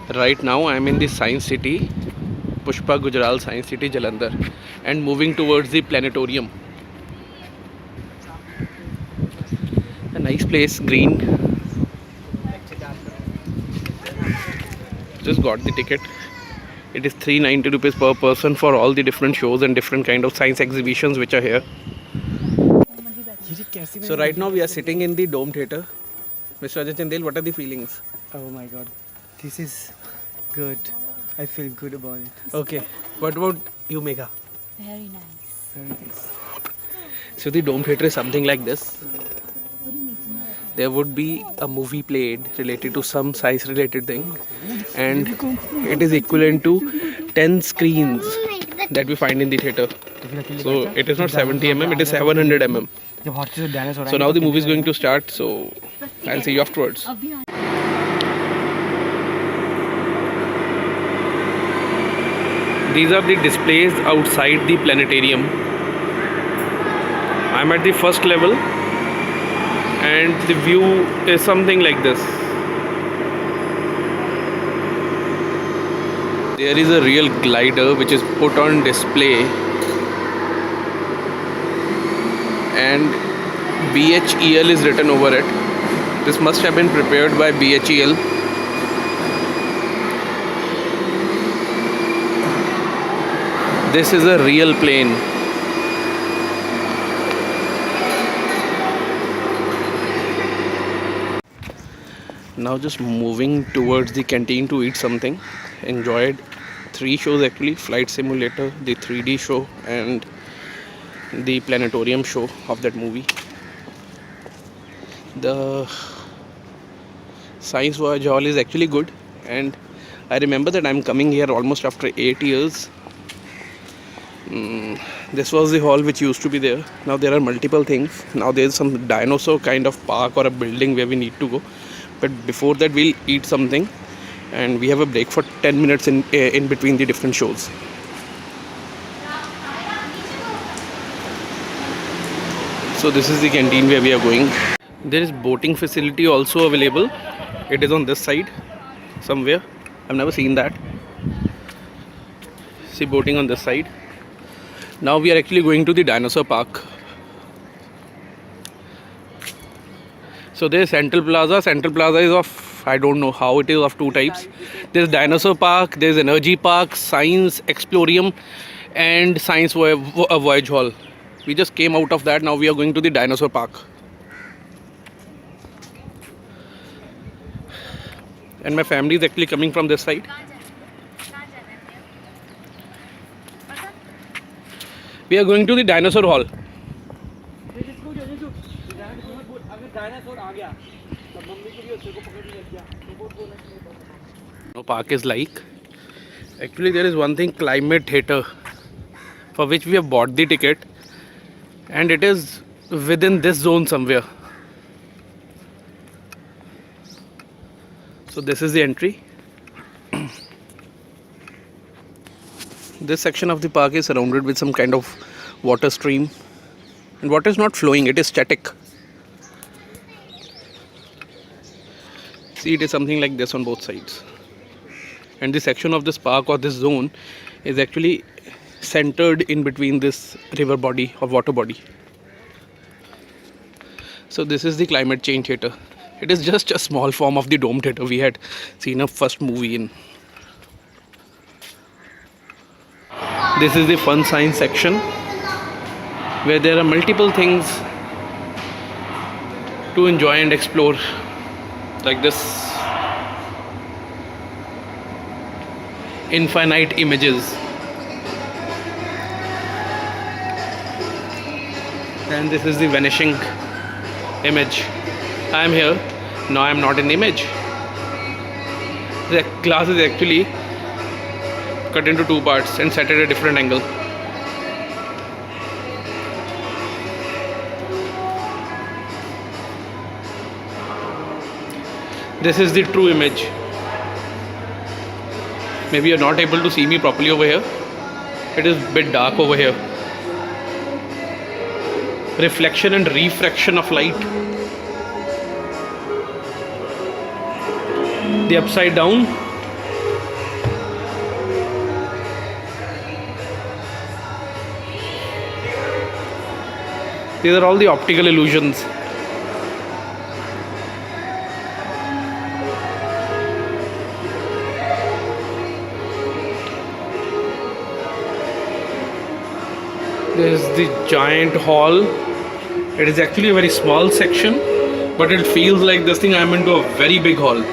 Right now I am in the Science City, Pushpa Gujral Science City, Jalandhar, and moving towards the planetarium. A nice place, green. Just got the ticket. It is 390 rupees per person for all the different shows and different kind of science exhibitions which are here. So right now we are sitting in the Dome Theatre. Mr. Ajay Chandel, what are the feelings? Oh my god, this is good. I feel good about it. Okay, what about you, Megha? Very nice. Very nice. So the Dome Theatre is something like this. There would be a movie played related to some science related thing, and it is equivalent to 10 screens that we find in the theatre. So it is not 70 mm, it is 700 mm. So now the movie is going to start, so I'll see you afterwards. These are the displays outside the planetarium. I'm at the first level and the view is something like this. There is a real glider which is put on display, and BHEL is written over it. This must have been prepared by BHEL. This is a real plane. Now just moving towards the canteen to eat something. Enjoyed 3 shows actually: Flight Simulator, the 3D show, and the planetarium show of that movie. The Science Voyage Hall is actually good, and I remember that I'm coming here almost after 8 years. This was the hall which used to be there. Now there are multiple things. Now there's some dinosaur kind of park or a building where we need to go. But before that we'll eat something, and we have a break for 10 minutes in between the different shows. So this is the canteen where we are going. There is boating facility also available. It is on this side somewhere. I've never seen that. See, boating on this side. Now we are actually going to the dinosaur park. So there's Central Plaza. Central Plaza is of, I don't know how it is, of 2 types. There's Dinosaur Park, there's Energy Park, Science Explorium, and Science Voyage Hall. We just came out of that. Now we are going to the Dinosaur Park. And my family is actually coming from this side. We are going to the Dinosaur Hall. No park is like. Actually, there is one thing, Climate Theatre, for which we have bought the ticket, and it is within this zone somewhere. So this is the entry. This section of the park is surrounded with some kind of water stream, and water is not flowing, it is static. See, it is something like this on both sides. And this section of this park or this zone is actually centered in between this river body or water body. So this is the Climate Change Theatre. It is just a small form of the Dome Theatre we had seen a first movie in. This is the fun science section, where there are multiple things to enjoy and explore, like this infinite images. And this is the vanishing image. I am here, now I am not in the image. The glass is actually cut into 2 parts and set at a different angle. This is the true image. Maybe you're not able to see me properly over here. It is a bit dark over here. Reflection and refraction of light. The upside down These are all the optical illusions. There's the giant hall. It is actually a very small section, but it feels like this thing I'm into a very big hall.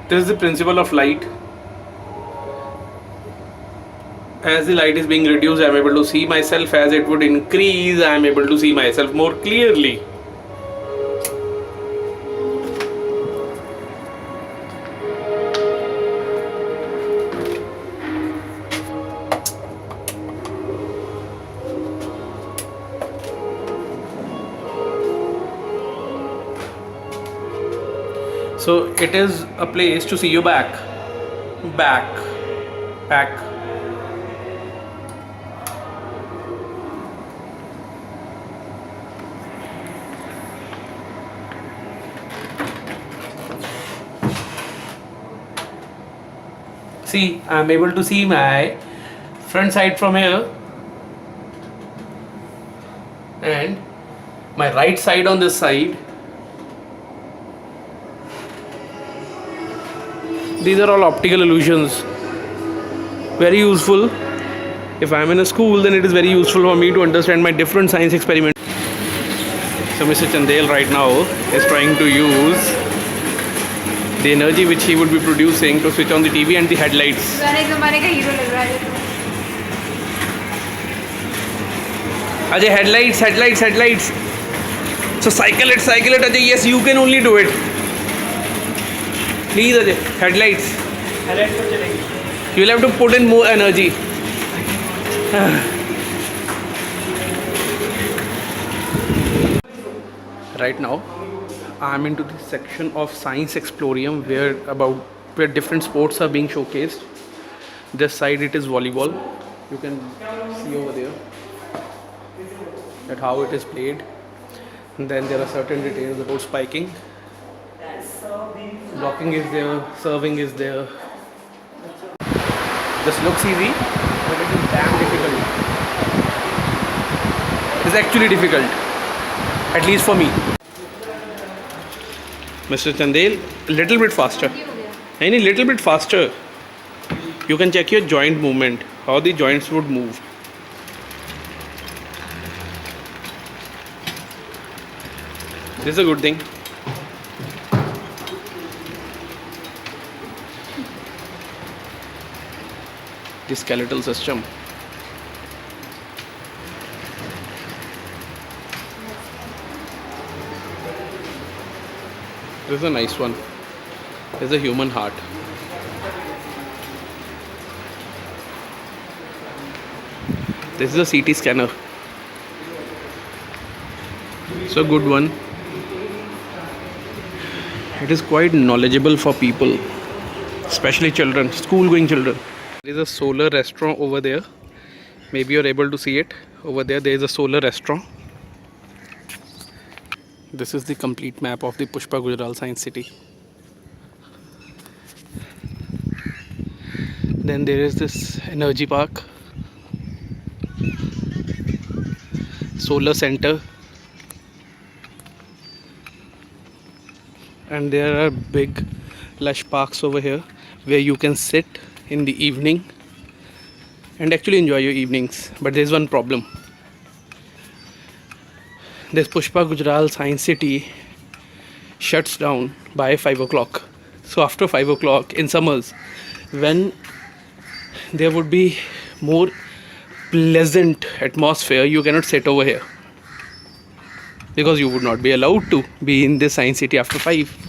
This is the principle of light. As the light is being reduced, I am able to see myself. As it would increase, I am able to see myself more clearly. So it is a place to see you back. Back. See, I am able to see my front side from here and my right side on this side. These are all optical illusions. Very useful. If I am in a school, then it is very useful for me to understand my different science experiments. So Mr. Chandel right now is trying to use the energy which he would be producing to switch on the TV and the headlights. Ajay, headlights. So cycle it, Ajay. Yes, you can only do it. Please, Ajay, headlights. You will have to put in more energy. Right now, I am into this section of Science Explorium where different sports are being showcased. This side it is volleyball. You can see over there that how it is played. And then there are certain details about spiking. Blocking is there, serving is there. This looks easy, but it is damn difficult. It is actually difficult, at least for me. Mr. Chandel, a little bit faster. Any little bit faster. You can check your joint movement, how the joints would move. This is a good thing. The skeletal system. This is a nice one. This is a human heart. This is a CT scanner. It's a good one. It is quite knowledgeable for people, especially children, school-going children. There is a solar restaurant over there. Maybe you're able to see it. Over there is a solar restaurant. This is the complete map of the Pushpa Gujral Science City. Then there is this energy park, solar center, and there are big lush parks over here where you can sit in the evening and actually enjoy your evenings. But there's one problem. This Pushpa Gujral Science City shuts down by 5 o'clock. So after 5 o'clock in summers, when there would be more pleasant atmosphere, you cannot sit over here because you would not be allowed to be in this Science City after 5.